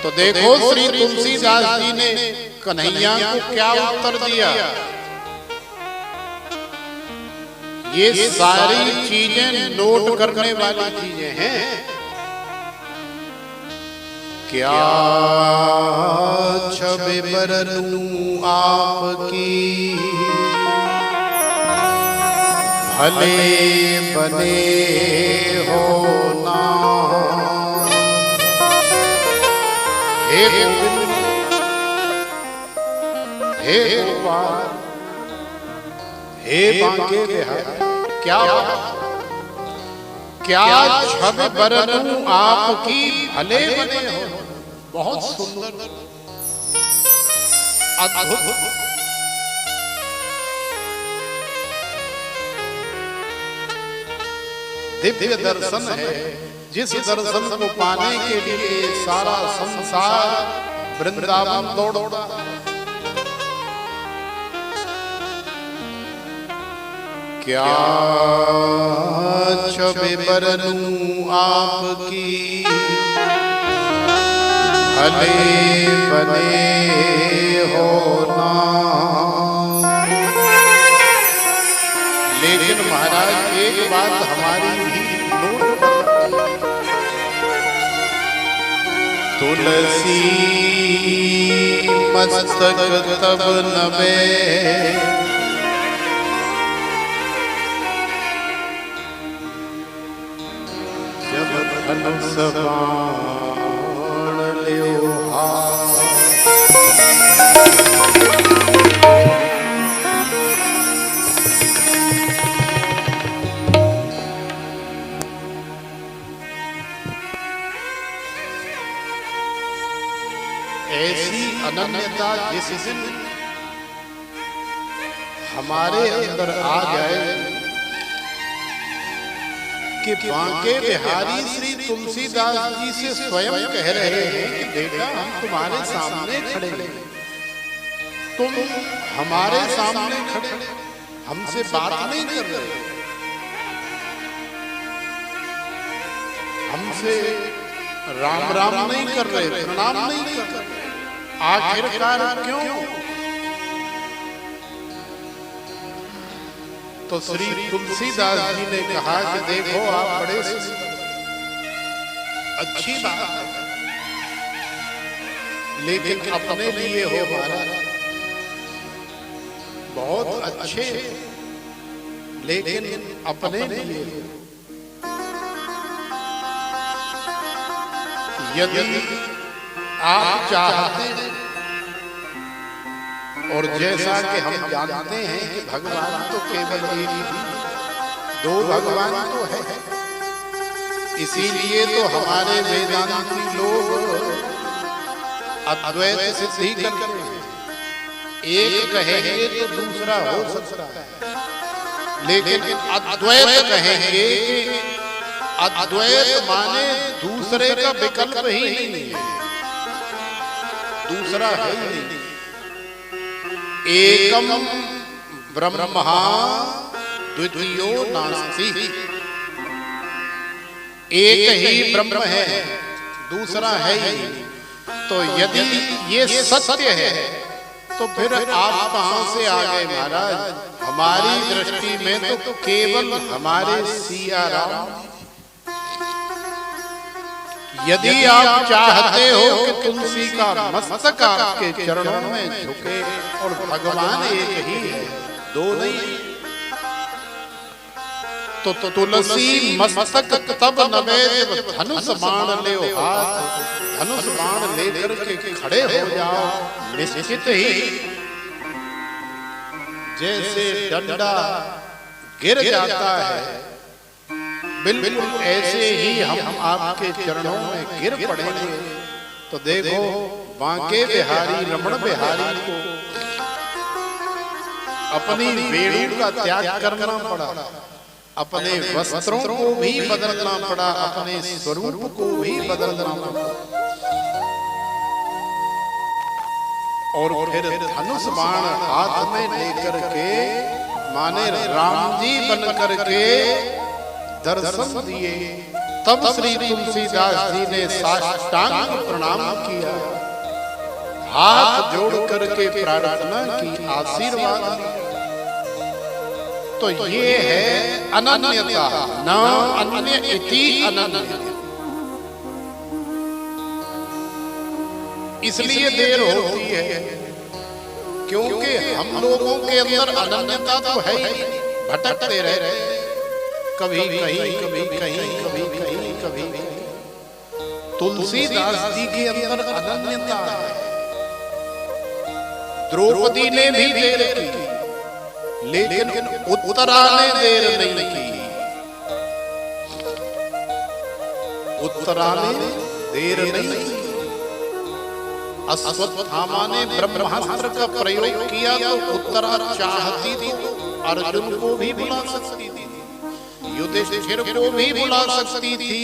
तो देखो श्री तुलसीदास जी ने कन्हैया को क्या उत्तर दिया। ये सारी चीजें नोट करने वाली चीजें हैं। क्या छवि बरनूं आपकी, भले बने हो ना। हे गोविंद, हे गोपाल, हे बांके बिहारी, क्या छवि बरनूं आपकी, भले बने हो। बहुत सुंदर, अद्भुत, दिव्य दर्शन है, जिस दर्शन को पाने के लिए सारा संसार वृंदावन दौड़ता है। क्या छवि बरनूं आपकी, भले बने हो ना। लेकिन महाराज एक बात हमारी भी नोट कर, तुलसी मस्तक तब नवे, जब धनुष बाण ल्यो हाथ। ऐसी अनन्यता जिस दिन हमारे अंदर आ जाए कि बांके बिहारी श्री तुलसीदास जी से स्वयं कह रहे हैं कि बेटा हम तुम्हारे सामने खड़े हैं, तुम हमारे सामने खड़े, हमसे बात नहीं कर रहे, हमसे राम राम नहीं कर रहे, प्रणाम नहीं कर रहे। आखिरकार क्यों? तो श्री तुलसीदास जी ने कहा कि देखो आप बड़े अच्छी बात है, लेकिन अपने लिए हो महाराज बहुत अच्छे, लेकिन अपने लिए यदि आप चाहते हैं, और जैसा कि हम जानते हैं कि भगवान तो केवल एक ही, दो भगवान तो है, इसीलिए तो हमारे वेदांती लोग अद्वैत सिद्धि करते हैं। एक कहेंगे तो दूसरा हो सकता है, लेकिन अद्वैत कहेंगे, अद्वैत माने दूसरे का विकल्प ही नहीं है, दूसरा है ही नहीं। एकम ब्रह्मा द्वितीयो नास्ति, एक ही ब्रह्म है, दूसरा है ही नहीं। तो यदि ये सत्य है तो फिर आप कहां से आ गए महाराज? हमारी दृष्टि में तो केवल हमारे सिया राम। यदि आप चाहते हो कि तुलसी का मस्तक आपके चरणों में झुके, और भगवान एक ही है, दो नहीं, तो तुलसी मस्तक तब नवे जब धनुष बाण ल्यो हाथ। धनुष बाण लेकर के खड़े हो जाओ, निश्चित ही जैसे डंडा गिर जाता है, बिल्कुल ऐसे ही हम आपके चरणों में गिर पड़ेंगे। तो देखो बांके बिहारी रमण बिहारी को अपनी वेणु का त्याग करना पड़ा, अपने वस्त्रों को भी बदलना पड़ा, अपने स्वरूप को भी बदलना पड़ा, और फिर धनुष बाण हाथ में लेकर के माने राम जी बन करके दर्शन दिए। तब श्री तुलसीदास जी ने साष्टांग प्रणाम किया, हाथ जोड़ करके प्रार्थना की, आशीर्वाद लिया। तो ये है अनन्यता, न अन्य इति अनन्य। इसलिए देर होती है क्योंकि हम लोगों के अंदर अनन्यता तो है ही, भटकते रह रहे, कभी कहीं कभी कहीं कभी कहीं कभी कहीं। तुलसीदास जी के अंदर अनन्यता है। द्रौपदी ने भी देर की, लेकिन उत्तरा ने देर नहीं की। उत्तरा ने देर नहीं की। अश्वत्थामा ने ब्रह्मास्त्र का प्रयोग किया तो उत्तरा चाहती तो अर्जुन को भी बुला सकती थी, युधिष्ठिर को भी बुला सकती थी,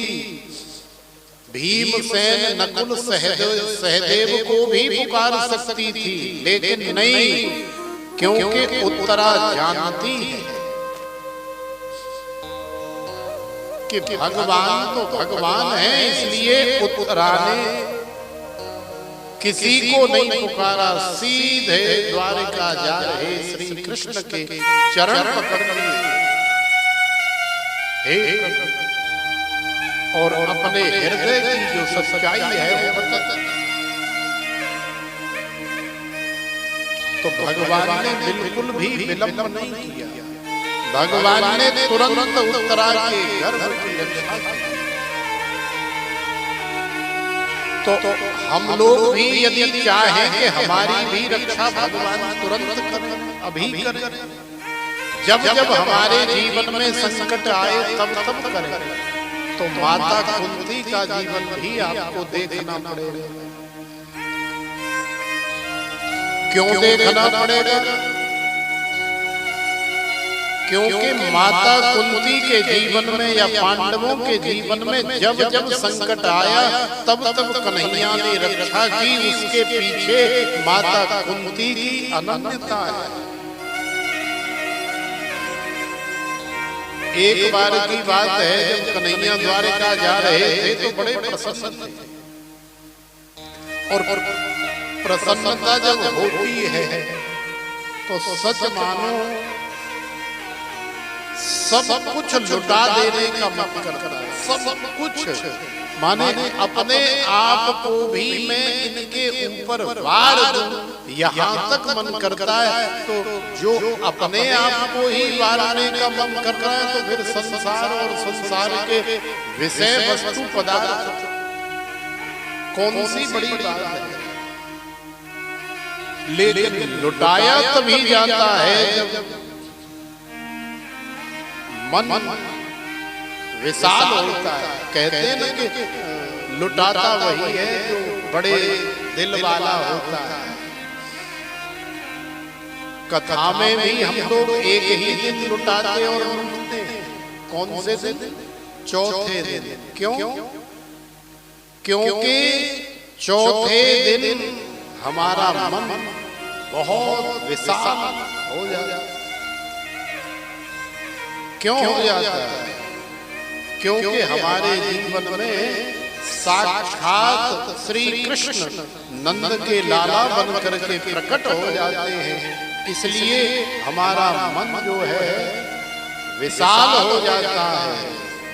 भीमसेन नकुल सहदेव को भी पुकार सकती थी, लेकिन नहीं, क्योंकि उत्तरा जानती है कि भगवान तो भगवान है, इसलिए उत्तरा ने किसी को नहीं पुकारा, सीधे द्वारिका जा रहे श्री कृष्ण के चरण पकड़ लिए और अपने हृदय की जो सच्चाई है वो बता। तो भगवान ने बिल्कुल भी विलंब नहीं किया, भगवान ने तुरंत उत्तरा के गर्भ की रक्षा की। तो हम लोग भी यदि चाहें कि हमारी भी रक्षा भगवान तुरंत करें, अभी करें, जब जब हमारे जीवन में संकट आए तब तब करें, तो माता कुंती का जीवन भी आपको देखना पड़ेगा। क्यों देखना पड़ेगा? क्योंकि माता कुंती के जीवन में या पांडवों के जीवन में जब जब संकट आया तब तब कन्हैया ने रक्षा की। उसके पीछे माता कुंती की अनन्यता है। एक बार की बात है, जब कन्हैया द्वारिका जा रहे थे तो बड़े प्रसन्न थे, और प्रसन्नता जब होती है तो सच मानो सब कुछ लुटा देने का मन करता है, सब कुछ, माने अपने आप को भी मैं इनके ऊपर वार दूं, यहाँ तक मन करता है। तो जो अपने आप को ही वारने का मन कर रहा है, तो फिर संसार और संसार के विषय वस्तु पदार्थ कौन सी बड़ी बात है। लेकिन लुटाया तभी जाता है जब मन विशाल होता है। कहते हैं ना कि लुटाता वही है जो बड़े दिल वाला होता है। कथा में भी हम लोग एक ही दिन लुटाते और लूटते हैं। कौन से दिन? चौथे दिन। क्यों? क्योंकि चौथे दिन हमारा मन बहुत विशाल हो जाता है। क्यों हो जाता है? क्योंकि हमारे जीवन में साक्षात श्री कृष्ण नंद के लाला बन करके प्रकट हो जाते हैं, इसलिए हमारा मन जो है विशाल हो जाता है,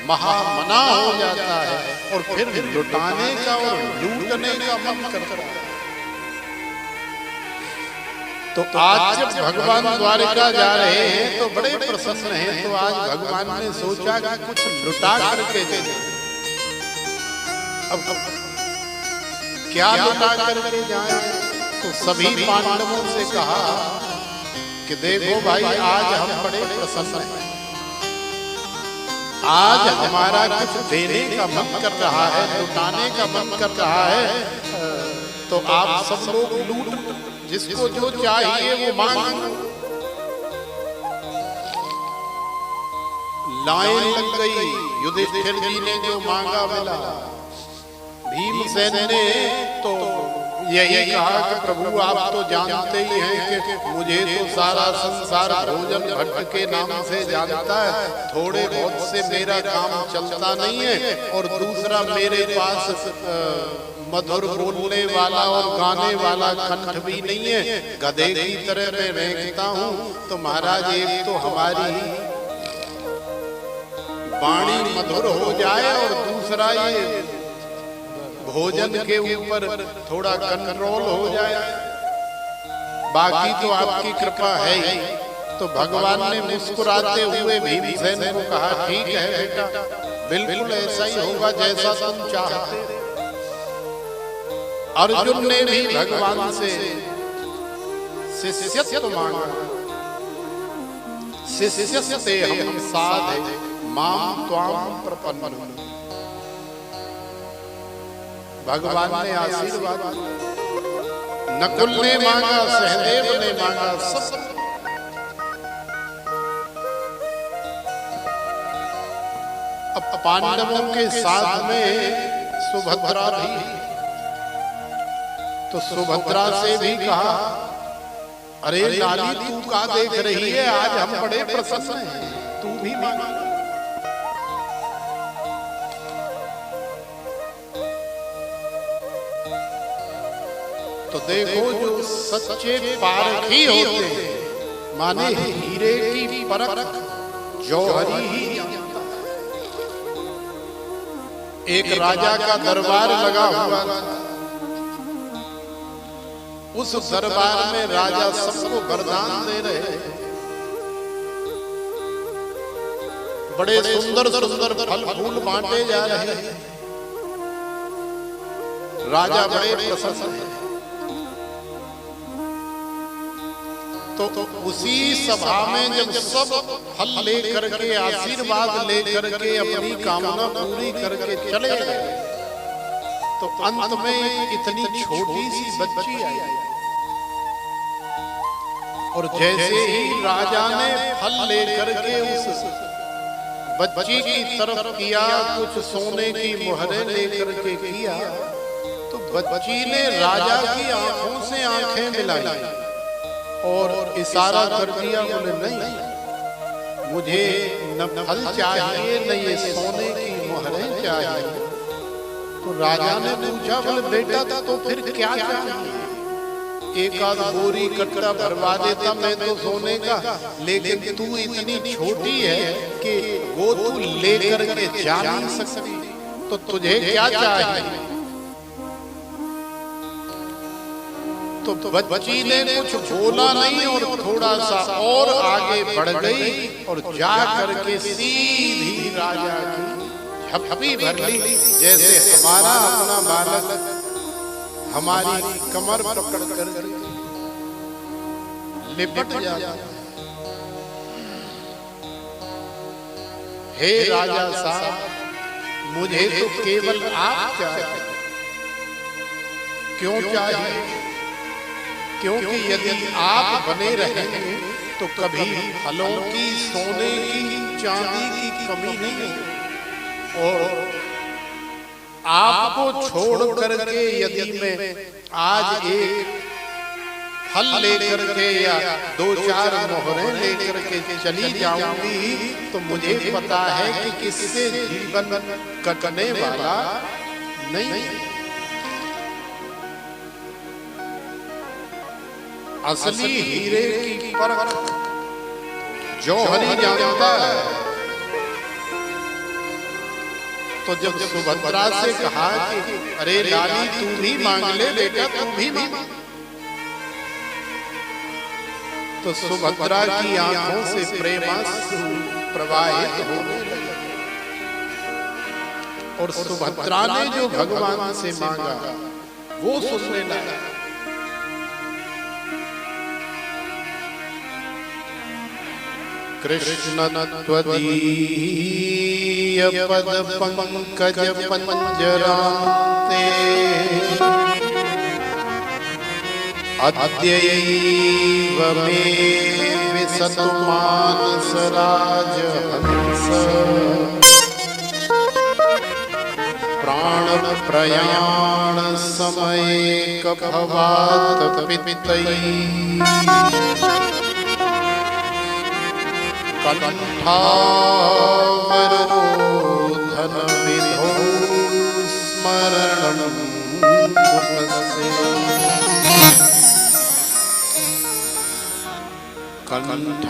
महामना हो जाता है, और फिर लुटाने का और लूटने का मन करता है। तो आज जब भगवान द्वारिका जा रहे हैं तो बड़े प्रसन्न हैं। तो आज भगवान ने सोचा कि कुछ लुटा करके दे दे। अब क्या लुटा करके जाए? तो सभी पांडवों से कहा कि देखो भाई, आज हम बड़े प्रसन्न हैं, आज हमारा कुछ देने का मन कर रहा है, लुटाने का मन कर रहा है, तो आप सब लोग लूट, जिसको जो चाहिए वो मांग। लाइन लग गई, युधिष्ठिर जी ने जो मांगा मिला, भीमसेन ने तो यही कहा कि प्रभु आप तो जानते ही हैं कि मुझे तो सारा संसार भोजन भट्ट के नाम से जानता है, थोड़े बहुत से मेरा काम चलता नहीं है, और दूसरा मेरे पास मधुर बोलने वाला और गाने वाला कंठ भी नहीं है, गधे की तरह मैं रेंगता हूँ। तो महाराज एक तो हमारी वाणी मधुर हो जाए और दूसरा ये भोजन के ऊपर थोड़ा कंट्रोल हो जाए, बाकी तो आपकी कृपा है ही। तो भगवान ने मुस्कुराते हुए भीमसेन को कहा, ठीक है बेटा, बिल्कुल ऐसा ही होगा जैसा तुम चाहते। अर्जुन ने भी भगवान से शिष्यत्व मांगा। शिष्यस्ते हम साधे माम त्वाम प्रपन्नम्। भगवान ने आशीर्वाद, नकुल ने मांगा, सहदेव ने मांगा, सब। अब पांडवों के साथ में सुभद्रा भी, तो सुभद्रा से भी कहा, अरे लाली तू क्या देख रही है, आज हम बड़े प्रसन्न हैं, तू भी मांग। तो देखो जो सच्चे पारखी होते हैं, माने हीरे की परख जौहरी ही जानता है। एक राजा का दरबार लगा हुआ था, उस दरबार में राजा सबको वरदान दे रहे, बड़े सुंदर सुंदर फल फूल बांटे जा रहे हैं। राजा बड़े प्रसन्न हैं। तो उसी सभा में जब सब फल लेकर के, आशीर्वाद लेकर के, अपनी कामना पूरी करके चले गए, तो अंत में इतनी छोटी सी बच्ची आई, और जैसे ही राजा ने फल लेकर के उस बच्ची की तरफ किया, कुछ सोने की मोहरें लेकर के किया, तो बच्ची ने राजा की आंखों से आंखें मिलाई और इशारा कर दिया, बोले नहीं, मुझे न फल चाहिए न ये सोने की मोहरें चाहिए। तो राजा ने पूछा, बोले बेटा तो फिर क्या चाहिए? एक आध बोरी कटरा भरवा देता मैं तो सोने का, लेकिन तू इतनी छोटी है कि वो तू लेकर के जा नहीं सकती, तो तुझे क्या चाहिए? तो बच्ची ने कुछ बोला नहीं और थोड़ा सा और आगे बढ़ गई और जा करके सीधी राजा की झप्पी भर ली, जैसे हमारा अपना बालक हमारी कमर पकड़ कर लिपट जाता। हे राजा साहब, मुझे तो केवल आप चाहिए। क्यों चाहिए? क्योंकि यदि आप बने रहेंगे तो कभी फलों की, सोने की, चांदी की कमी नहीं है। और आपको छोड़ करके यदि मैं आज एक फल लेकर के या दो चार मोहरें लेकर के चली जाऊंगी, तो मुझे पता है कि किससे जीवन कटने वाला नहीं। असली हीरे की परख जौहरी जानता है। तो जब सुभद्रा से कहा कि अरे लाली तू भी मांग ले बेटा, तू भी मांग, तो सुभद्रा की आंखों से प्रेमाश्रु प्रवाहित होने लगे, और सुभद्रा ने जो भगवान से मांगा वो सुनने लगा। कृष्ण त्वदीय पद पंकज पंजरान्ते अद्यैव मे विसतु मानस राजहंस प्राण प्रयाण समय कभवात पितई कंठावरोधन विधो स्मरणं कुतस्ते कंठावरोधन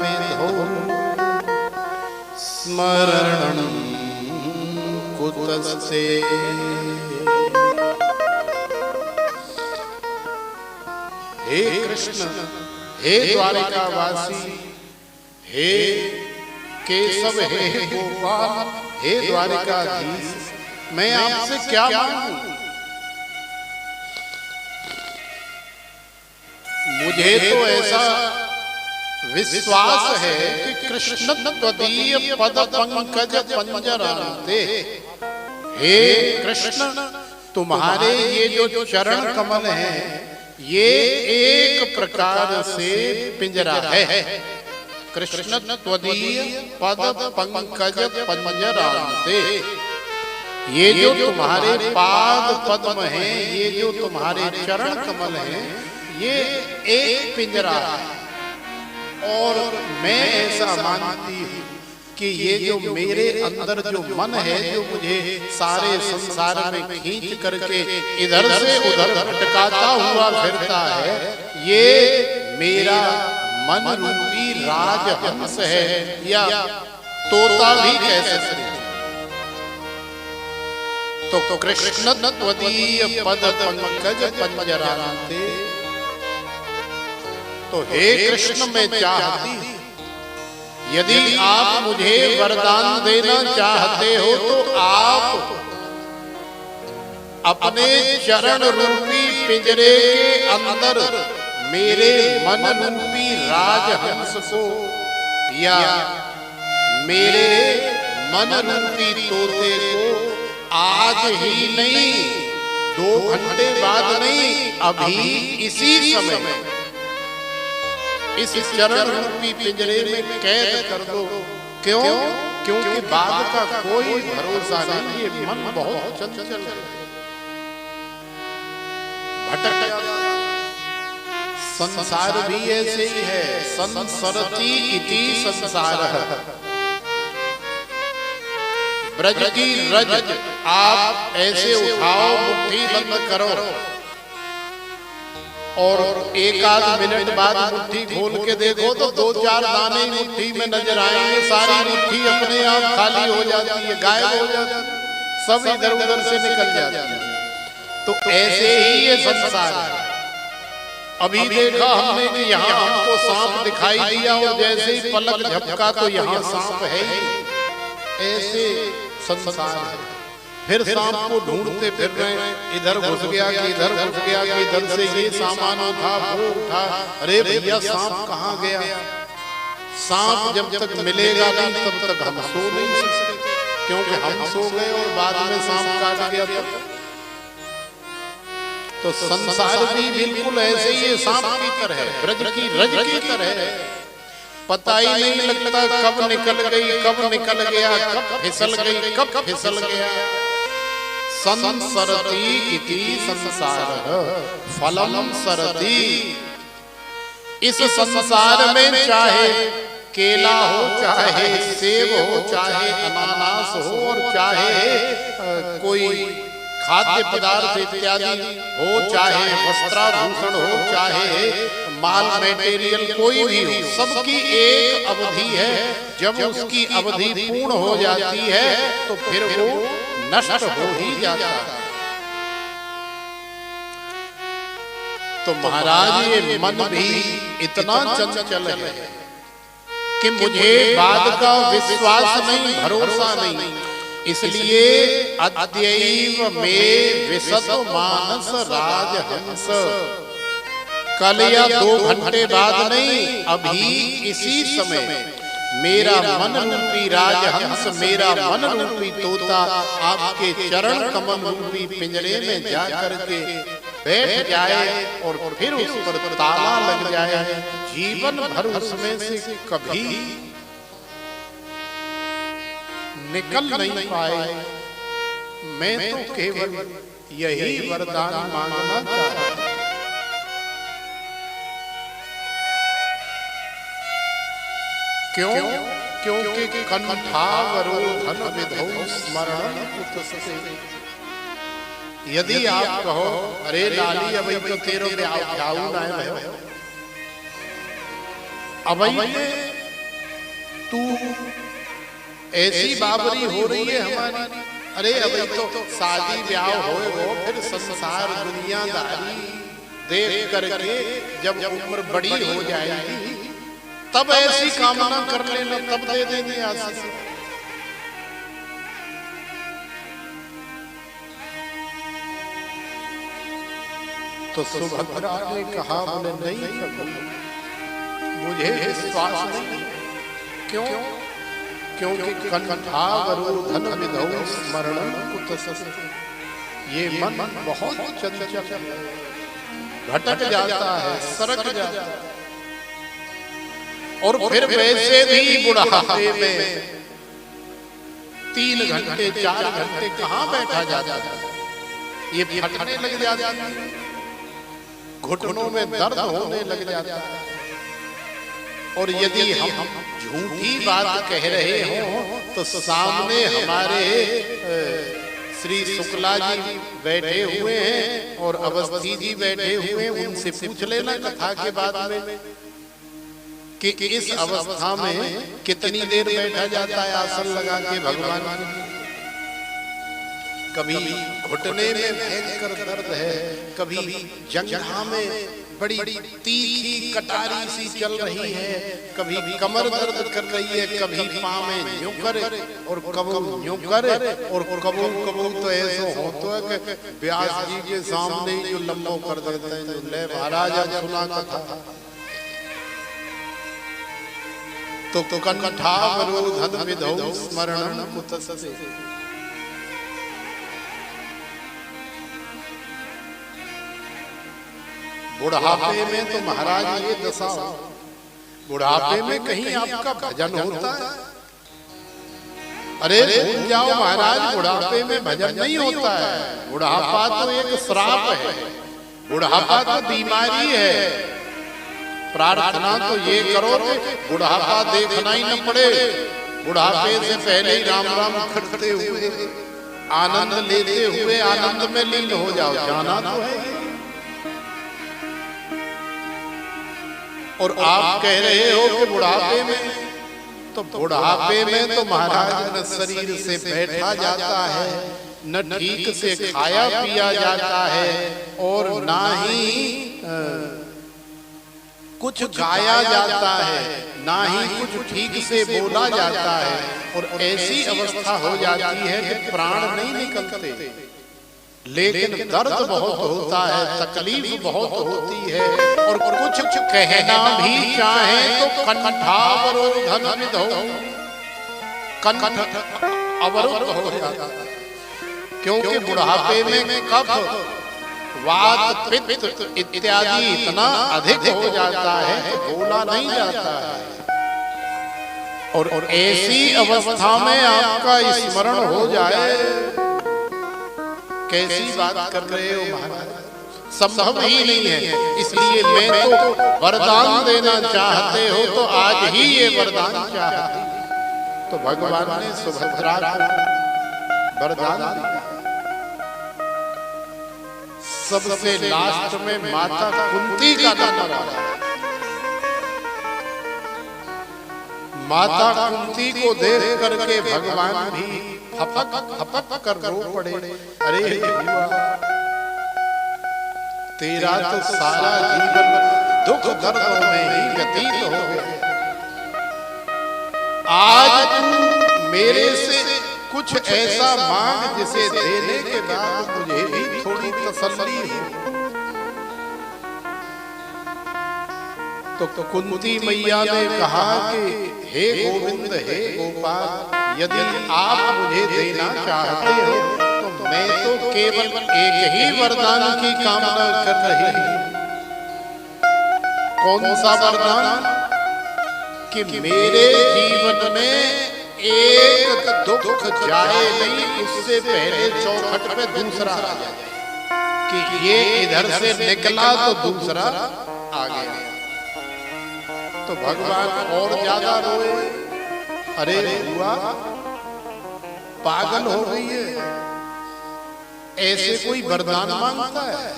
विधो स्मरणं कुतस्ते। हे कृष्ण, हे द्वारिकावासी, हे केशव, हे गोपाल, हे द्वारिकाधीश, मैं आपसे क्या मांगू? मुझे तो ऐसा विश्वास है कि कृष्ण त्वदीय पद पंकज पंजरान्ते, हे कृष्ण, तुम्हारे ये जो चरण कमल हैं ये एक प्रकार से पिंजरा है। कृष्ण त्वदीय पद पंकज पंजरान्ते, ये जो तुम्हारे पाद पद्म हैं, ये जो तुम्हारे चरण कमल हैं, ये एक पिंजरा है। और मैं ऐसा मानती हूँ कि ये जो मेरे अंदर जो मन है, जो मुझे सारे संसार में खींच करके इधर से उधर भटकाता हुआ फिरता है, ये मेरा मन रूपी राजहंस है, या तोता भी कह सकते हैं। तो कृष्ण त्वदीय पद पंकज पंजरान्ते, तो हे कृष्ण, मैं चाहती हूं यदि आप मुझे वरदान देना चाहते हो तो आप अपने चरण रूपी पिंजरे के अंदर मेरे मन रूपी राजहंस को, या मेरे मन रूपी तोते को आज ही नहीं, 2 घंटे बाद नहीं, अभी इसी समय इस चरण रूपी पिंजरे में कैद कर दो। क्यों? क्योंकि बाद का कोई भरोसा नहीं, ये मन बहुत चंचल है, भटक जाता। संसार भी ऐसे ही है, संसरति इति संसारः। ब्रज की रज आप ऐसे उठाओ, मुट्ठी बंद करो, और 1 आध मिनट बाद मुट्ठी खोल के देखो तो 2-4 दाने मुट्ठी में नजर आएंगे। सारी मुट्ठी अपने आप खाली हो जाती है, गायब हो जाती है, सब इधर उधर से निकल जाती है। तो ऐसे ही ये संसार है। अभी देखा हमने कि यहाँ हमको सांप दिखाई दिया और जैसे ही पलक झपका तो यहाँ सांप है ही। ऐसे संसार है। फिर सांप को ढूंढते फिर रहे, इधर घुस गया कि इधर घुस गया कि इधर से ये सामान उठा वो उठा, अरे भैया सांप कहाँ गया? सांप जब तक मिलेगा नहीं तब तक हम सो नहीं सकते, क्योंकि हम सो गए और बाद में सांप काट गया। तो संसार भी बिल्कुल ऐसे ही सांप की तरह, ब्रज की रज की तरह, पता ही नहीं लगता कब निकल गई, कब निकल गया, कब फिसल गई, कब फिसल गया। संसरति इति संसारः फलम सरति। इस संसार में चाहे केला हो, चाहे सेब हो, चाहे अनानास हो, और चाहे कोई खाद्य पदार्थ इत्यादि हो, चाहे वस्त्राभूषण हो, चाहे माल मटेरियल कोई भी हो, सबकी एक अवधि है। जब उसकी अवधि पूर्ण हो जाती है तो फिर वो नष्ट हो ही जाता है। तो महाराज ये मन भी इतना चंचल है कि मुझे बाद का विश्वास नहीं, भरोसा नहीं, इसलिए अद्यैव में विशत मानस राजहंस, कल या 2 घंटे बाद नहीं, अभी इसी समय मेरा मन रूपी राजहंस, मेरा मन रूपी तोता आपके चरण कमल रूपी पिंजरे में जा करके बैठ जाए और फिर उस पर ताला लग जाए, जीवन भर उसमें से कभी निकल नहीं पाए। मैं तो केवल यही वरदान मांगना चाहता हूं। क्यों? क्योंकि कंठावरोधन विधौ स्मरण कुतस्ते। यदि आप कहो अरे लाली अभी तो तेरो ब्याह ना है, अभी तू ऐसी बाबरी हो रही है हमारी, अरे अभी तो शादी ब्याह हो फिर संसार दुनियादारी देख करके जब उम्र बड़ी हो जाएगी तब ऐसी कामना कर लेना, तब दे देंगे आशीष। तो सुभद्रा ने कहा बोले नहीं प्रभु, मुझे विश्वास नहीं। क्यों? क्योंकि कंठावरोधन विधौ स्मरण कुतस्ते। ये मन बहुत चंचल भटक जाता है, सरक जाता है, और फिर वैसे भी बुढ़ापे में 3 घंटे 4 घंटे कहां बैठा जाता है, ये फटने लग जाता है, घुटनों में दर्द होने लग जाता है। और यदि हम झूठी बात कह रहे हो तो सामने हमारे श्री शुक्ला जी बैठे हुए हैं और अवस्थी जी बैठे हुए हैं, उनसे पूछ लेना कथा के बाद में कि इस अवस्था में कितनी देर बैठा जाता है आसन लगा के भगवान की। कभी घुटने में भयंकर दर्द है, कभी जंघा में बड़ी तीखी कटारी सी चल रही है, कभी कमर दर्द कर रही है, कभी पाँव में न्योकर और कबू न्योकर और कबू तो ऐसा होता है कि व्यास जी के सामने जो लंबो कर देते हैं, जो ले महाराज सुना कथा। तो कंठावरोधन विधौ स्मरण कुतस्ते। बुढ़ापे में तो महाराज ये दशा, बुढ़ापे में कहीं आपका भजन होता है? अरे भूल जाओ महाराज, बुढ़ापे में भजन नहीं होता है। बुढ़ापा तो एक श्राप है, बुढ़ापा तो बीमारी है। प्रार्थना तो ये करो कि बुढ़ापा देखना ही न पड़े, बुढ़ापे से पहले ही राम राम करते हुए आनंद लेते हुए आनंद में लीन हो जाओ, जाना तो है। और आप कह रहे हो कि बुढ़ापे में, तो बुढ़ापे में तो महाराज न शरीर से बैठा जाता है, न ठीक से खाया पिया जाता है, और ना ही कुछ गाया जाता है, ना ही कुछ ठीक से बोला जाता है। और ऐसी अवस्था हो जाती है कि प्राण नहीं निकलते, लेकिन दर्द बहुत होता है, तकलीफ बहुत होती है, और कुछ कहना भी चाहे तो कंठावरोधन विधौ, कंठ अवरुद्ध हो जाता है। क्योंकि बुढ़ापे में कफ वात पित्त इत्यादि इतना अधिक हो जाता है कि बोला नहीं जाता है। और ऐसी अवस्था में आपका स्मरण हो जाए, कैसी बात कर रहे हो महाराज, संभव ही नहीं है। इसलिए मैं तो वरदान देना चाहते हो तो आज ही ये वरदान चाहते। तो भगवान ने सुभद्रा को वरदान दिया। सबसे लास्ट में माता कुंती का नंबर आया। माता कुंती को देख करके भगवान भी फपक फपक कर रो पड़े। अरे तेरा तो सारा जीवन दुख दर्दों में ही व्यतीत हो गया, आज तू मेरे से कुछ ऐसा मांग जिसे देने के बाद मुझे भी थोड़ी तसल्ली हो। तो कुंती मैया ने कहा कि हे गोविंद, हे गोपाल, यदि आप मुझे देना चाहते हो तो मैं तो केवल एक ही वरदान की कामना कर रही हूं। कौन सा वरदान? कि मेरे जीवन में एक दुख जाए नहीं उससे पहले चौखट पे दूसरा आ जाए कि ये इधर से निकला तो दूसरा आ गया। तो भगवान और ज्यादा रोए, अरे हुआ पागल हो गई है, ऐसे कोई वरदान मांगता है?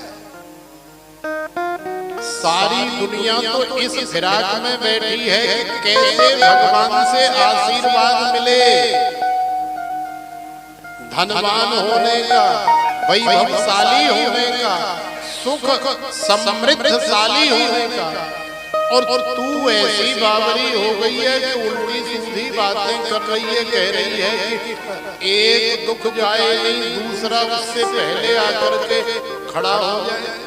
सारी दुनिया तो इस फिराक में बैठी है कि कैसे भगवान से आशीर्वाद मिले, धनवान होने का, वैभवशाली होने का, सुख समृद्धशाली होने का, और तू ऐसी बावरी हो गई है कि उल्टी सीधी बातें कर रही है, कह रही है कि एक दुख जाए नहीं दूसरा उससे पहले आकर के खड़ा हो जाए।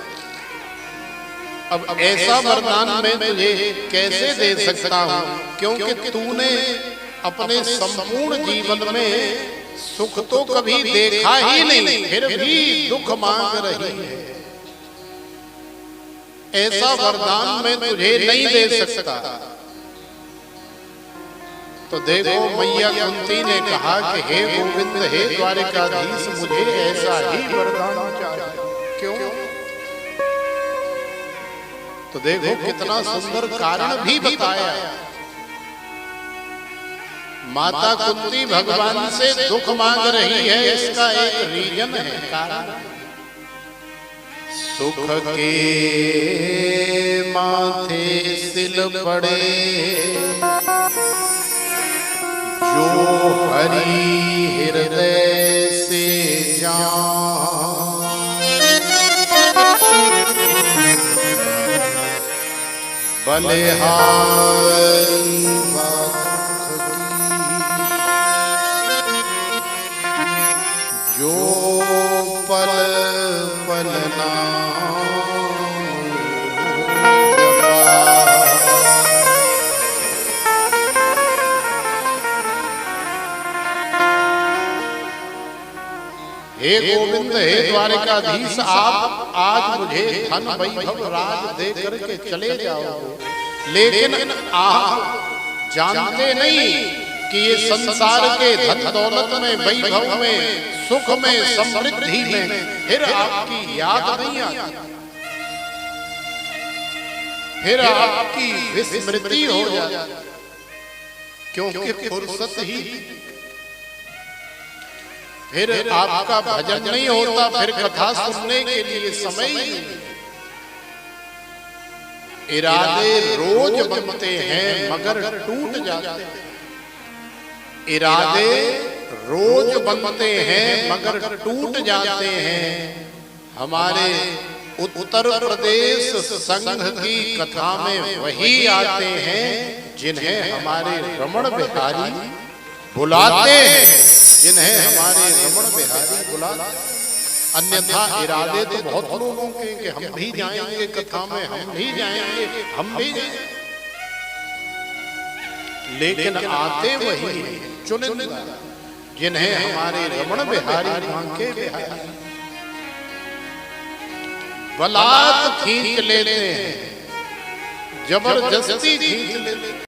अब ऐसा वरदान मैं तुझे कैसे दे सकता हूं, क्योंकि तूने अपने संपूर्ण जीवन में सुख तो कभी देखा ही नहीं, फिर भी दुख मांग रही है। ऐसा वरदान मैं तुझे नहीं दे सकता। तो देखो मैया कुंती ने कहा कि हे गोविंद, हे द्वारिकाधीश, मुझे ऐसा ही वरदान चाहिए। क्यों? तो देखो कितना सुंदर कारण भी बताया। माता कुंती भगवान से दुख मांग रही है, इसका एक रीजन है, कारण। सुख के माथे सिल पड़े जो हरि हृदय से जान, बलिहारी जो पल पल हे गोविंद, हे द्वारिकाधीश, आप आज मुझे धन वैभव राज दे करके चले जाओगे, लेकिन आप जानते नहीं कि ये संसार के धन दौलत में, वैभव में, सुख में, समृद्धि में फिर आपकी याद नहीं आती, फिर आपकी विस्मृति हो जाती, क्योंकि फुर्सत ही, फिर आपका भजन नहीं होता, फिर कथा सुनने के लिए समय ही नहीं। इरादे रोज बनते हैं मगर टूट जाते हैं, इरादे रोज बनते हैं मगर टूट जाते हैं। हमारे उत्तर प्रदेश संघ की कथा में वही आते हैं जिन्हें हमारे रमण बिहारी बुलाते हैं, जिन्हें हमारे रमण बिहारी बुलाते। अन्यथा इरादे तो बहुत लोगों के कि हम भी जाएंगे कथा में, हम भी जाएंगे, हम भी जाएंगे, लेकिन आते वही चुनिंदा जिन्हें हमारे रमण बिहारी बांके बिहारी बलात् खींच लेते हैं, जबरदस्ती खींच लेते हैं।